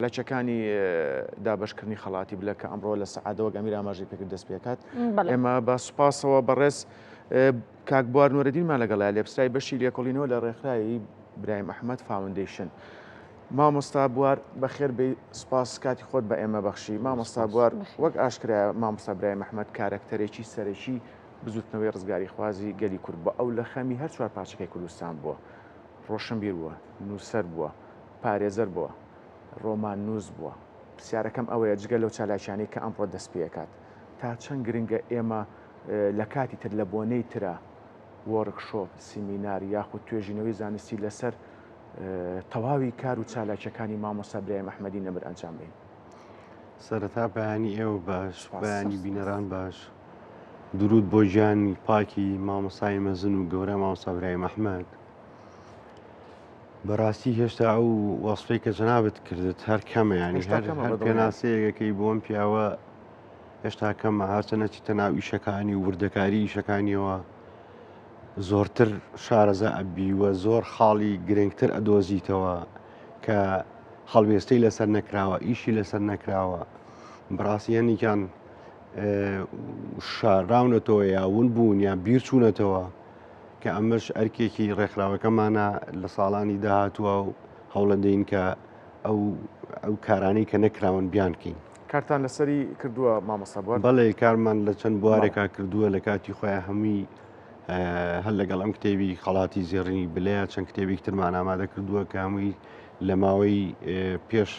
لەچەکانی دابشکردنی خەڵاتی بلە کە ئەمڕۆ لە سەعادەوە ئەمیر ئاماژەی پێکرد دەست پێکات. ئێمە بە سوپاسەوە بەڕێز کاک بوار نوورەدینمان لەگەڵای لێبستای بەشی لێکۆڵینەوە لە ڕێکخراوی برایم ئەحمەد فاوندیشن. مامۆستا بوار بەخێر بێ سوپاس کاتی خۆت بە ئێمە بەخشی. مامۆستا بوار وەک ئاشکرا مامۆستا برایم ئەحمەد کارکتەرێکی سەرەکی بزوتنەوەی ڕزگاری خوازی گەلی کورد بووە. ئەو لە خەمی هەر چوار پارچەکەی کوردستان بووە. ڕۆشنبیر بووە، نووسەر بووە، پارێزەر بووە، ڕۆمان نووس بووە. پرسیارەکەم ئەوەیە جگە لەو چالاکیانەی کە ئەمڕۆ دەست پێکات تا چەند گرنگە ئێمە لە کاتی تر لە بۆنەی ترە وەرکشۆپ، سیمینار یاخود توێژینەوەی زانستی لەسەر تەواوی کار و چالاکیەکانی مامۆستا برایم ئەحمەدی نەبەر ئەنجام بدەین. سەرەتا بەیانی ئێوە باش، بەیانی بینەران باش. درود بۆ ژیانی پاکی مامۆستای مەزن و گەورە مامۆستا برایم ئەحمەد. بەڕاستی هێشتا ئەو وەسفەی کە جەنابەت کردت هەر کەمە، ینی هەر پێناسەیەکەی بۆم پیاوە هێشتا کەمە، هەرچەنە چیتە ناو ئیشەکانی و وردەکاری ئیشەکانیەوە زۆرتر شارەزا ئەبیوە، زۆر خاڵی گرنگتر ئەدۆزیتەوە کە هەڵوێستەی لەسەر نەکراوە، ئیشی لەسەر نەکراوە. بەڕاستی هەنێکیان شاراونەتەوە یاون بوون یان بیر چوونەتەوە کە ئەمەش ئەرکێکی ڕێکخراوەکەمانە لە ساڵانی داهاتووە و هەوڵەدەین کە ئەو کارانەی کە نەکراون بیانکەین. کارتان لەسەری کردووە مامۆستا بوار؟ بەڵێ کارمان لە چەند بوارێکا کردووە لە کاتی خۆیان هەمووی هەر لەگەڵ ئەم کتێبی خەڵاتی زێڕینی بلەیە چەند کتێبێک ترمان ئامادە کردووە کە هەمووی لە ماوەی پێش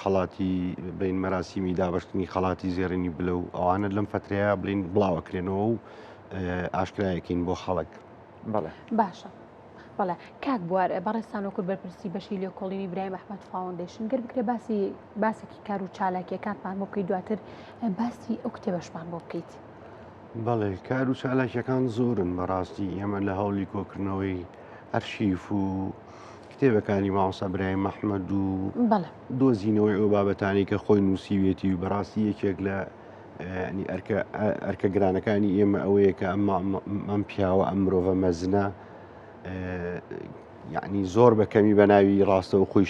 خەڵاتی بین مەراسیمی دابشتنی خەڵاتی زێڕینی بلە و ئەوانە لەم فترەیە بڵین بڵاوەکرێنەوە و ئاشکرایەکەین بۆ خەڵک. بەڵێ باشە. بەڵێ کاک بوار بەڕێستانەوە کورد بەرپرسی بەشی لێکۆڵینی برایم ئەحمەد فاوندیشن گەر بکرێ باسێکی کار و چالاکیەکانمان بۆ بکەیت دواتر باسی ئەو کتێبەشمان بۆ بکەیت. بەڵێ کار و چالاکیەکان زۆرن بەڕاستی ئێمە لە هەوڵی کۆکردنەوەی ئەرشیف و کتێبەکانی مامۆستا برایم ئەحمەد و دۆزینەوەی ئەو بابەتانی کە خۆی نووسیوێتی و بەڕاستی یەکێک لە ئەرکە گرانەکانی ئێمە ئەوەیە کە ئەم پیاوە ئەم مرۆڤە مەزنە یعنی زۆر بەکەمی بە ناوی ڕاستەوە خۆی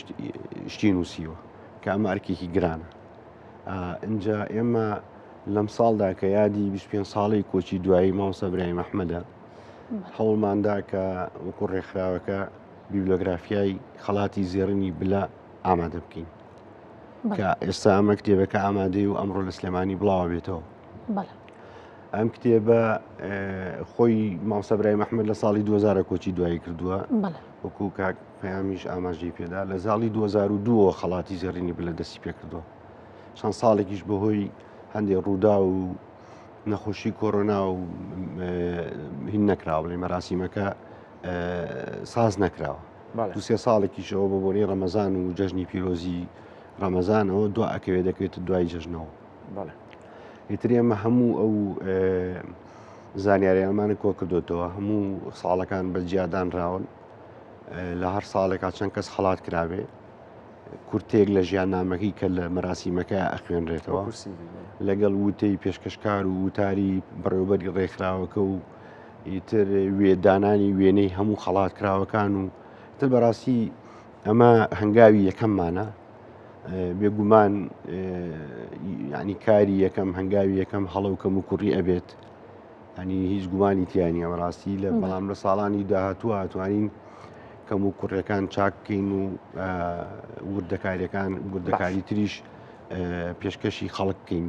شتی نووسیوە کە ئەمە ئەرکێکی گرانە. اینجا ئێمە لەم ساڵدا کە یادی 25 ساڵی کۆچی دوایی مامۆستا برایم ئەحمەدە هەوڵماندا کە وەکو ڕێکخراوەکە بیبلۆگرافیای خەڵاتی زێڕینی بلە ئامادە بکەین کە ئێستا ئەمە کتێبەکە ئامادەی و ئەمڕۆ لە سلێمانی بڵاوە بێتەوە. ئەم کتێبە خۆی مامۆستا برایم ئەحمەد لە ساڵی 2000 کۆچی دوایی کردووە وەکو کاک پەیامیش ئاماژەی پێدا لە ساڵی 2002 خەڵاتی زێڕینی بلە دەستی پێ کردووە. چەند ساڵێکیش بەهۆی هەندێک ڕوودا و نەخۆشی کۆڕۆنا و هین نەکراوە بڵێ مەراسیمەکە ساز نەکراوە. دو سێ ساڵێکیشەوە بۆ بۆنەی ڕەمەزان و جەژنی پیرۆزی ڕەمەزانەوە دو ئەکەوێت دەکەوێتە دوای جەژنەوە. ئیتر ئێمە هەموو ئەو زانیاریانمانە کۆ کردوێتەوە، هەموو ساڵەکان بەجیادانراون لە هەر ساڵێکا چەند کەس خەڵات کراوێ کورتێک لە ژیان نامەکەی کە لە مەراسیمەکە ئەخوێنرێتەوە لەگەڵ وتەی پێشکەشکار و وتاری بەڕێوەبەری ڕێکخراوەکە و ئیتر وێدانانی وێنەی هەموو خەڵات کراوەکان و تر بەڕاستی ئەمە هەنگاوی یەکەممانە بێگومان ینی کاری یەکەم هەنگاوی یەکەم هەڵەوکەم و کوڕی ئەبێت ینی هیچ گومانی تیانە بەڕاستی لە بەڵام لە ساڵانی داهاتووە هاتوانین کەم و کوڕەکان چاککەین و وردەکاری تریش پێشکەشی خەڵککەین.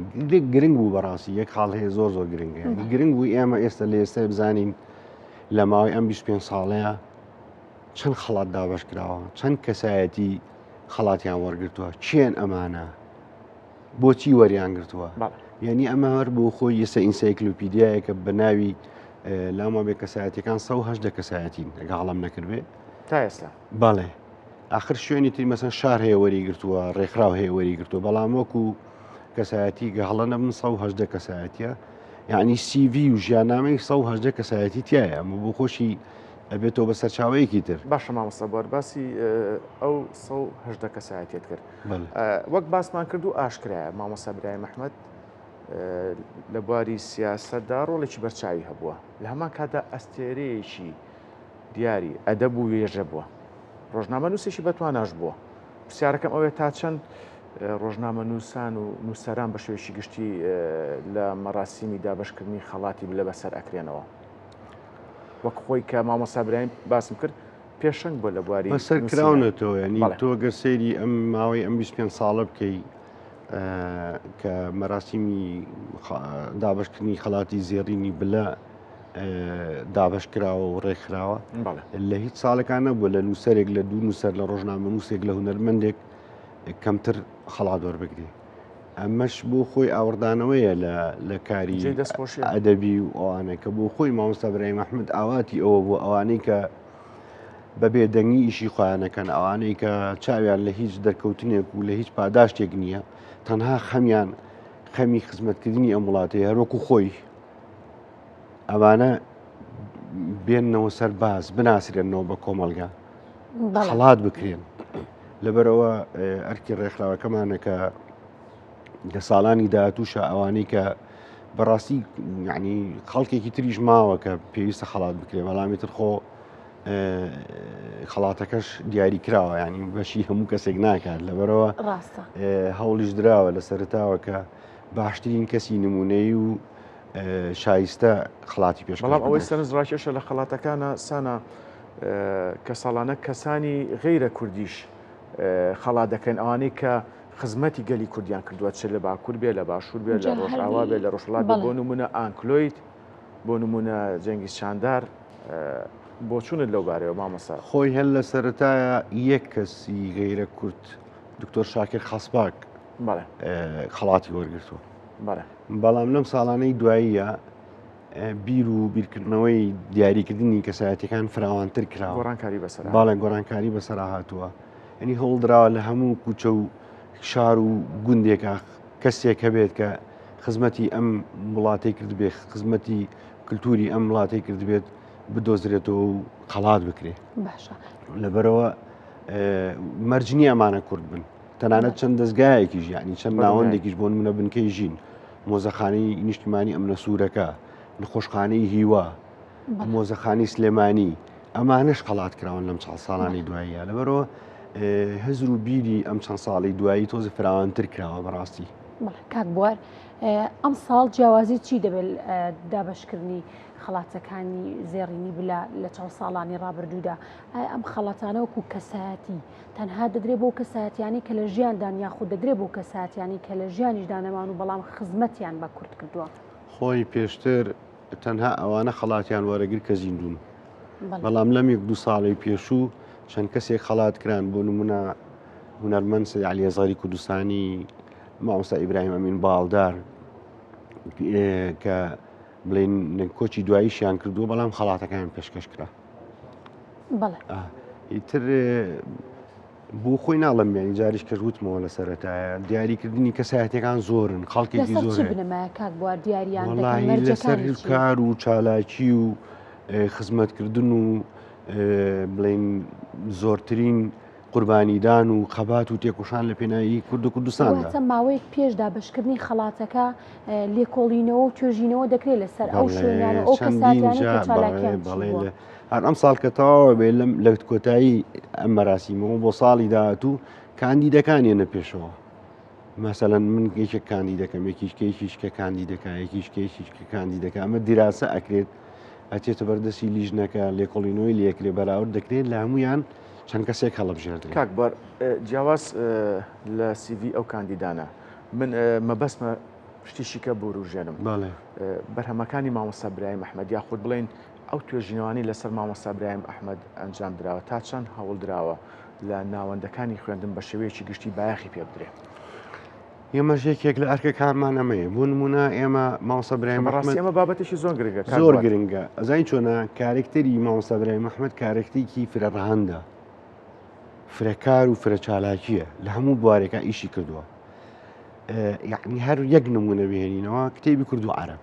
گرنگ بوو بەڕاستی یەک خاڵ هەیە زۆر زۆر گرنگە گرنگ بوو ئێمە ئێستا لە ئێستا بزانین لە ماوەی ئەم 25 ساڵەیە چەند خەڵات دابەش کراوە، چەند کەسایەتی خەڵاتیان وەرگرتووە، چێن ئەمانە بۆچی وەریان گرتووە. یعنی ئەمە هەر بۆ خۆی ئێستا ئینسایکلۆپیدیایەکە بە ناوی لاما بێ کەسایەتەکان 180 کەسایەتین ئەگە هەڵام نەکردوێ تا ئێستا. بەڵێ آخر شوێنی تری مەسەن شار هەیە وەریگرتووە ڕێکخراو هەیە وەریگرتووە بەڵام وەکو کەسایەتی گە هەڵە نەبن 180 کەسایەتیە یعنی CV و ژیاننامەی 180 کەسایەتی تایە ئەمە بۆ خۆشی ئەبێتەوە بە سەرچاوەیەکی تر. باشە مامۆستا بوار باسی ئەو 180 کەسایەتیت کرد وەک باسمان کرد و ئاشکرایە مامۆستا برایم ئەحمەد لە بواری سیاسەتدا ڕۆڵێکی بەرچاوی هەبووە لە هەمان کاتا ئەستێرەیەکی دیاری ئەدەب و وێژە بووە ڕۆژنامە نووسێکی بەتواناش بووە پرسیارەکەم ئەوێ تا چەند ڕۆژنامە نووسان و نووسەران بە شێوەیەکی گشتی لە مەراسیمی دابەشکردنی خەڵاتی لە بەسەر ئەکرێنەوە وەک خۆی کە مامۆستا برایم باسم کرد پێشنگ بۆ لە بواری بەسەر کراونەتەوە ینی تۆ گەر سەیری ئەم ماوەی ئەم 25 ساڵە بکەی کە مەراسیمی دابشکردنی خەڵاتی زێڕینی بلە دابش کراوە و ڕێکخراوە لە هیچ ساڵەکان نەبووە لە نووسەرێک لە دوو نووسەر لە ڕۆژنامە نووسێک لە هونەرمەندێک کەمتر خەڵات وەربگرێ ئەمەش بۆ خۆی ئاوردانەوەیە لە کاری ئەدەبی و ئەوانە کە بۆ خۆی مامۆستا برایم ئەحمەد ئاواتی ئەوە بۆ ئەوانەی کە بەبێ دەنگی ئیشی خۆیانەکەن ئەوانەی کە چاویان لە هیچ دەرکەوتنێک و لە هیچ پاداشتێک نییە تەنها خەمیان خەمی خزمەتکردنی ئەم وڵاتەیە هەروەکو خۆی ئەوانە بێننەوە سەرباز بناسرێنەوە بە کۆمەلگا خەڵات بکرێن لەبەرەوە ئەرکی ڕێکخراوەکەمانە کە لە ساڵانی داهاتووشە ئەوانەی کە بەڕاستی یعنی خەڵکێکی تریش ماوە کە پێویستە خەڵات بکرێ بەڵامی تر خۆ خەڵاتەکەش دیاری کراوە ینی بەشی هەموو کەسێک ناکات لەبەرەوە هەوڵیش درراوە لە سەرتاوە کە باشترین کەسی نمونەی و شایستە خڵاتی پێش بەڵام ئەوەی سەرنجڕاکێشە لە خەڵاتەکانە سانە کە ساڵانە کەسانی غەیرە کوردیش خەڵات دەکەن ئەوانەی کە خزمەتی گەلی کوردیان کردووە چ لە باکوور بێ لە باشوور بێ لە ڕۆژئاوا بێ لە ڕۆژهەڵات بۆ نمونە ئانکلۆیت بۆ نمونە جەنگیز چاندار بۆ چونت لەو بارەوە مامەسا خۆی هەل لە سەرەتایە یەک کەسی غەیرە کورد دکتۆر شاکر خەسپاک خەڵاتی وەرگرتووە بەڵام لەم ساڵانەی دواییە بیر و بیرکردنەوەی دیاریکردنی کەسایەتەکان فراوانتر کراوە باڵێن گۆڕانکاری بەسەرا هاتووە ئەنی هەوڵدراوە لە هەموو کوچە و شار و گوندێکە کەسێک هەبێت کە خزمەتی ئەم وڵاتی کرد بێت خزمەتی کللتوری ئەم وڵاتی کرد بێت بدۆزرێتەوە و خەڵات بکرێ لەبەرەوە مەرجنی ئەمانە کورد بن تەنانەت چەند دەستگایەکیش یعنی چەند ناوەندێکیش بۆ منە بنکەی ژین مۆزەخانەی نیشتیمانی ئەمنە سوورەکە نخۆشخانەی هیوا مۆزەخانی سلێمانی ئەمانش خەڵات کراون لەم چەند ساڵانی دواییە لەبەرەوە هەزر و بیری ئەم چەند ساڵی دوایی تۆزە فراوانتر کراوە بەڕاستی کاک بوار ئەم ساڵ جیاوازی چی دەبێت دابشکردنی خەڵاتەکانی زێڕینی بلا لە چەند ساڵانی ڕابردوودا ئەم خەڵاتانە وەکو کەسایەتی تەنها دەدرێت بۆ کەسایەتیانی کە لە ژیاندان یاخود دەدرێت بۆ کەسایەتیانی کە لە ژیانیشدا نەمان و بەڵام خزمەتیان بە کورد کردووە خۆی پێشتر تەنها ئەوانە خەڵاتیان وەرەگر کە زیندون بەڵام لەم یەک دوو ساڵی پێشوو چەند کەسێک خەڵات کران بۆ نمونە هونەرمەند سەید عەلی ئەزهەری کوردستانی مامۆستا ئیبراهیم ئەمین باڵدار کە بڵێن کۆچی دواییشیان کردووە بەڵام خەڵاتەکان پێشکەش کرا ئیتر بۆ خۆی ناڵم یانی جاریش کە وتمەوە لە سەرەتایە دیاریکردنی کەسایەتەکان زۆرن خەڵکێکی زۆر لەسەر کار و چالاکی و خزمەتکردن و بڵێن زۆرترین قوربانیدان و خەبات و تێکۆشان لە پێناوی کورد و کوردستاندا ماوەیەک پێش دابشکردنی خەڵاتەکە لێکۆڵینەوە و توێژینەوە دەکرێت لەسەر ئەو شوێنانە ئەو کەساتیانە کە چالاکیان هەر ئەم ساڵ کە تەواوە بێ لە کۆتایی ئەم مەراسیمەوە بۆ ساڵی داهاتوو کاندیدەکان ێنە پێشەوە مەسەلەن من یەکێک کاندیدەکەم یەکیش کە کاندیدەکە یەکیش کە کاندیدەکە ئەمە دیراسە ئەکرێت ئەچێتە بەردەسی لیژنەکە لێکۆڵینەوەی لێکرێ بەراورد دەکرێت لە هەمویان چەند کەسێک هەڵبژێردرێت کاک بەر جیاواز لە سیڤی ئەو کاندیدانە من مەبەستمە شتیشی کە بۆ ڕوژێنم بەرهەمەکانی مامۆستا برایم ئەحمەد یاخود بڵێن ئەو توێژینەوانی لەسەر مامۆستا برایم ئەحمەد ئەنجام درراوە تا چەند هەوڵ درراوە لە ناوەندەکانی خوێندن بە شێوەیەکی گشتی بایەخی پێ بدرێت ئێمەش یەکێک لە ئەرکەکانمان ئەمەیە بۆ نمونە ئێمە مامۆستا برایم ئەحمەد ئێمە بابەتێکی زۆر گرنگە زۆر گرنگە ئەزای چۆنە کارێکتەری مامۆستا برایم ئەحمەد کارێکتێکی فرەڕەهەندە فرەکار و فرە چالاکیە لە هەموو بوارێکە ئیشی کردووە یعنی هەر یەک نمونە بهێنینەوە کتێبی کورد و عەرەب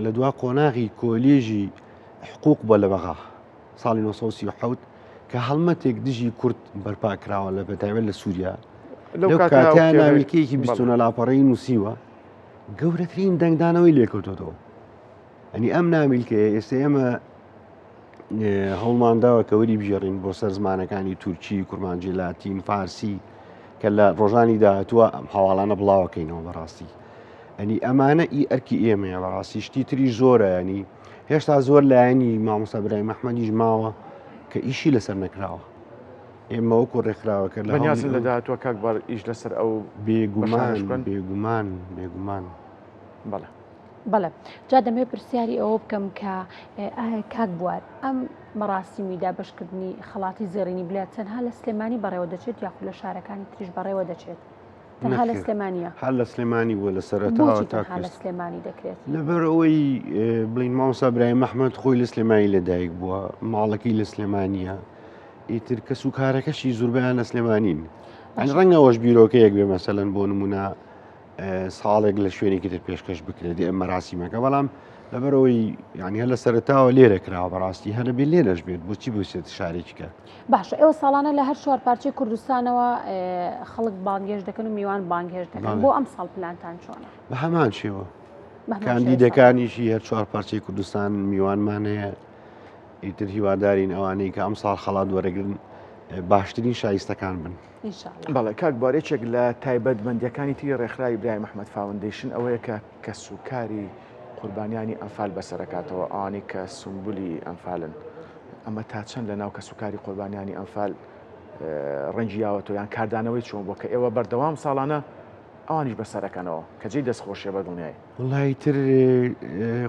لە دوا قۆناغی کۆلێژی حقوق بۆ لە بەغا ساڵی 1937 کە هەڵمەتێک دژی کورد بەرپاکراوە لە بەتایبەت لە سووریا لەو کاتیان ناویلکەیەکی بیستۆنە لاپەڕەی نووسیوە گەورەترین دەنگدانەوەی لێکەوتۆتەوە ئەنی ئەم نامیلکەیە ئێستا ئێمە هەوڵمان داوە کە وەری بژێڕین بۆ سەر زمانەکانی تورکی، کورمانجی، لاتین، فارسی کە لە ڕۆژانی داهاتووە ئەم هەواڵانە بڵاوەکەینەوە بەڕاستی. ئەنی ئەمانە ئەرکی ئێمەیە بەڕاستی شتی تری زۆرە ینی هێشتا زۆر لایەنی مامۆستا برای مەحمەدیش ماوە کە ئیشی لەسەر نەکراوە. ئێمە وەکو ڕێکخراوەکە لە بەنیازن لە داهاتووە کاکبار ئیش لەسەر ئەو بێگومان بەڵێ. بەڵێ جا دەمێ پرسیاری ئەوە بکەم کە کاک بوار ئەم مەراسیمی دابەشکردنی خەڵاتی زێڕینی بلات تەنها لە سلێمانی بەڕێوە دەچێت یاخود لە شارەکانی تریش بەڕێوە دەچێت؟ تەنها لە سلێمانیە؟ هەر لە سلێمانی بووە لە سەرەتاوە تەنها لە سلێمانی دەکرێت؟ لەبەر ئەوەی بڵین مامۆستا برای مەحمەد خۆی لە سلێمانی لەدایک بووە، ماڵەکەی لە سلێمانیە، ئیتر کەس و کارەکەشی زۆربیان لە سلێمانین. ڕەنگە ئەوەش بیرۆکەیەک بێ مەسەلەن بۆ نمونە ساڵێک لە شوێنێکی تر پێشکەش بکرێت ئەم مەراسیمەکە، بەڵام لەبەرەوەی یعنی هەر لە سەرەتاوە لێرە کراوە بەڕاستی هەرە بێ لێرەش بێت بۆچی بچێت شارێکیکە. باشە ئێوە ساڵانە لە هەر چوار پارچەی کوردستانەوە خەڵک بانگێژ دەکەن و میوان بانگێژ دەکەن، بۆ ئەم ساڵ پلانتان چۆنە؟ بە هەمان شێوە کاندیدەکانیشی هەر چوار پارچەی کوردستان میوانمانەیە، ئیتر هیوادارین ئەوانەی کە ئەم ساڵ خەڵات وەرەگرن باشترین شایستەکان بن. بەڵێ کاک بارێکێک لە تایبەتمەندیەکانی تی ڕێکخراوی برای مەحمەد فاوندیشن ئەوەیە کە کەسوکاری قوربانیانی ئەنفال بەسەرەکاتەوە ئەوانەی کە سمبولی ئەنفالن. ئەمە تا چەند لە ناو کەسوکاری قوربانیانی ئەنفال ڕەنجیاوەتەوە یان کاردانەوەی چۆن بۆ کە ئێوە بەردەوام ساڵانە ئەوانیش بەسەرەکەنەوە کە جێی دەستخۆشیە بە دڵنیایی؟ وڵی تر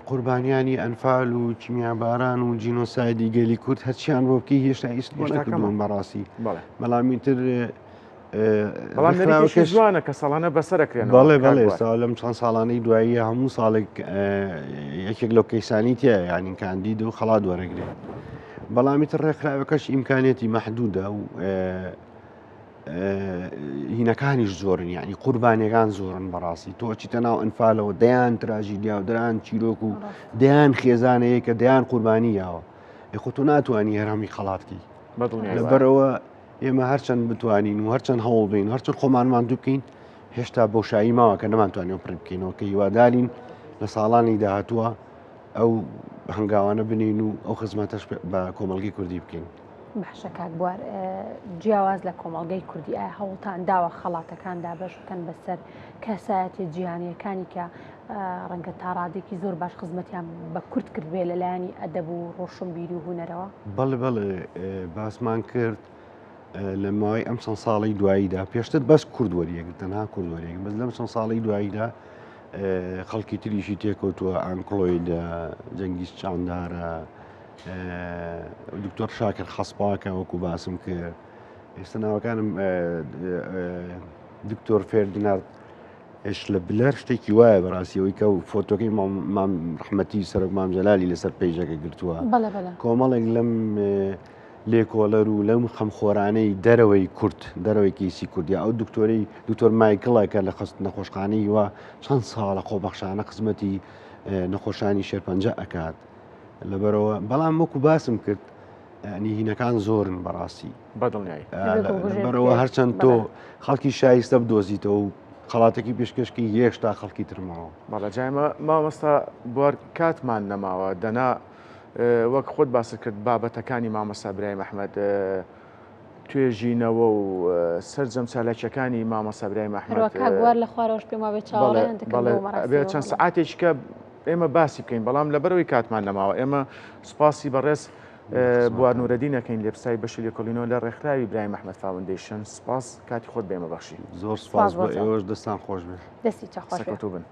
قوربانیانی ئەنفال و کیمیاباران و جینۆسایدی گەلی کورد هەرچیان بۆ بکەی هێشتا ئیست بۆ نەکردوون بەڕاستی. بەڵامی تر بەڵام جوانە کە ساڵانە بەسەرەکرێنەوە. بەڵێ لەم چەند ساڵانەی دواییە هەموو ساڵێک یەکێک لەو کەیسانی تایە یعنی کاندید و خەڵات وەرەگرێت. بەڵامی تر ڕێکخراوەکەش ئیمکانێتی مەحدودە و هینەکانیش زۆرن یعنی قوربانیەکان زۆرن بەڕاستی تۆ چیتە ناو ئەنفالەوە دەیان تراژیدیا و دەران چیرۆک و دەیان خێزانەیە کە دەیان قوربانییاوە خۆ تۆ ناتوانانی هەرهەمی خەڵاتکی لەبەرەوە ئێمە هەرچەند بتوانین و هەرچەند هەوڵ بین هەرچەند خۆمانمان دوو بکەین هێشتا بۆشایی ماوە کە نەمانتوانین پڕ بکەینەوە کە هیوادارین لە ساڵانی داهاتووە ئەو هەنگاوانە بنین و ئەو خزمەتەش بە کۆمەڵگەی کوردی بکەین. باشە کاک بوار جیاواز لە کۆمەڵگەی کوردی ئایا هەوڵتان داوە خەڵاتەکان دابەش بکەن بەسەر کەسایەتی جیهانیەکانی کە ڕەنگە تا ڕادێکی زۆر باش خزمەتیان بە کورد کردبێ لەلایەنی ئەدەب و ڕۆشنبیری و هونەرەوە؟ بەڵێ باسمان کرد لە ماوەی ئەم چەند ساڵی دواییدا پێشتر بەس کورد وەریەگرت تەنها کورد وەریەگرت بەس لەم چەند ساڵی دواییدا خەڵکی تریشی تێکەوتووە ئانکلۆیدە جەنگیز چاندارە دکتۆر شاکر خەسپاکە وەکو باسم کرد ئێستا ناوەکانم دکتۆر فێردینارد لە بلەر شتێکی وایە بەڕاستیەوەی کە و فۆتۆکەی مام ڕحمەتی سەرۆک مام جەلالی لەسەر پێیجەکە گرتووە کۆمەڵێک لەم لێکۆڵەر و لەم خەمخۆرانەی دەرەوەی کورد دەرەوەی کیسی کوردیا ئەو دکتۆری دکتۆر مایکڵە کە لە خست نەخۆشخانەی وە چەند ساڵە خۆبەخشانە خزمەتی نەخۆشانی شێرپەنجە ئەکات لەبەرەوە بەڵام وەکو باسم کرد ئەنی هینەکان زۆرن بەڕاستی بەدڵنیایی بەرەوە هەرچەند تۆ خەڵکی شایستە بدۆزیتەوە و خەڵاتێکی پێشکەشکی هێشتا خەڵکی ترمەوە بەڵە جایمە مامۆستا بوار کاتمان نەماوە دەنا وەک خۆت باست کرد بابەتەکانی مامۆستا برای مەحمەد توێژینەوە و سەرجەم چالاکیەکانی مامۆستا برای مەحمەد کاگوار لە خوارەوەش پێم وابێت چاوەڕێیان دەکەن چەند سەعاتێکی کە ئێمە باسی بکەین بەڵام لەبەرەوەی کاتمان نەماوە ئێمە سوپاسی بەڕێز بوار نورەدینەکەین لێبسای بەشی لێکۆڵینەوە لە ڕێکخراوی برای مەحمەد فاوندیشن سوپاس کاتی خۆت بێمە بەخشی زۆر سوپاس بۆ ئێوەش دەستان خۆش بێت دەستی چاخۆش بن.